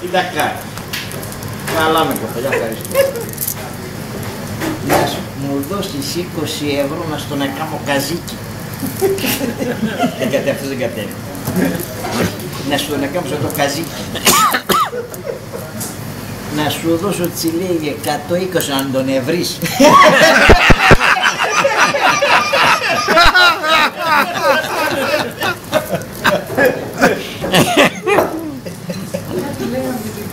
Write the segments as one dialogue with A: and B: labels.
A: Κοίτα κάτι. Καλά με κοπελιά, ευχαριστώ. Να μου δώσεις 20 ευρώ να στον κάνω καζίκι. Γιατί αυτός δεν κατέβει. Να σου τον κάνω το καζίκι. Να σου δώσω τσιλέγι 120 να τον ευρείς.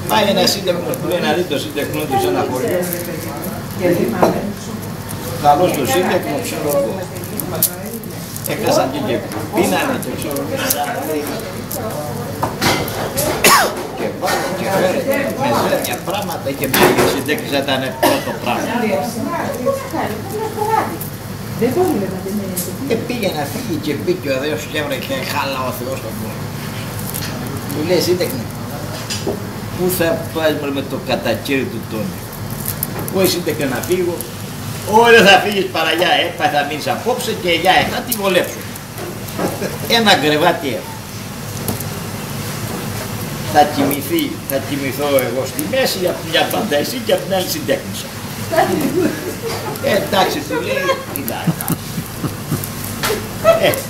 A: Πάει ένα σύντεχνος που λέει να δει το σύντεχνό του σε ένα χωριό. Καλώς το σύντεχνο, ξέρω εγώ. Έκασαν και πίνανε και ξέρω εγώ. Και βάλε και φέρε με τέτοια πράγματα και με η σύντεχνης ήταν πρώτο πράγμα. Πήγε να φύγει και μπήκε ο Δέος και έβρε και χάλα ο Θεός τον κόσμο. Μου λέει σύντεχνη, πού θα πας με το κατακέρι του τόνου. Όχι σύντεχνη να φύγω. Όχι δεν θα φύγεις παραγιά, θα μείνεις απόψε και για θα τη βολέψω. Ένα κρεβάτι έχω. Θα κοιμηθώ εγώ στη μέση, μια πάντα εσύ και από την άλλη συντέχνησα. Εντάξει, του λέει, εντάξει.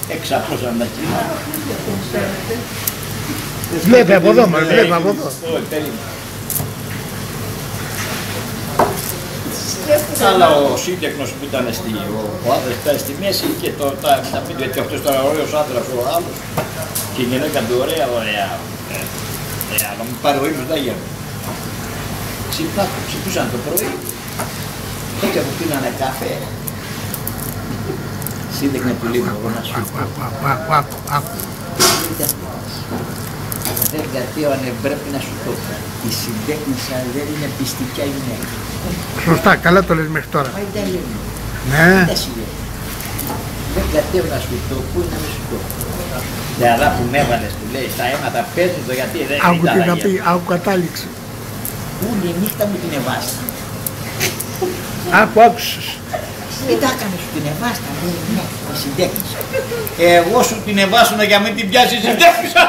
A: Εξαπόσαν τα κοινά.
B: Βλέπει από εδώ, μας βλέπει από εδώ.
A: Αλλά ο σύντεχνος που ήταν ο άντρας ήταν στη μέση και τα πείτε ότι αυτός ήταν ωραίος άντρας ο άλλος και η γυναίκα του ωραία, να μου πάρει ο ύπνος, δεν γέρνω. Ξυπνούσαν το πρωί, έτσι που πίνανε καφέ. Σύντεχνε του λίγο, εγώ να σου πω. Δεν κατέβανε, πρέπει να σου πω. Η συντέχνησα δεν είναι πιστικιά γυναίκα.
B: Σωστά, καλά το λες μέχρι τώρα.
A: Μα ήταν λίγο.
B: Ναι.
A: Δεν κατέβω να σου το πού να μην σου το. Δηλαδή που με έβαλες, του λέει, στα αίματα πες μου το γιατί δεν ήταν αγία.
B: Άκου κατάληξη.
A: Όλη η νύχτα μου την εβάστα.
B: Άκουσες.
A: Τι τα έκανες σου την εβάστα, λέει, ναι, η συντέχνησα. Εγώ σου την εβάσουνα για μην την πιάσει η συντέχνησα.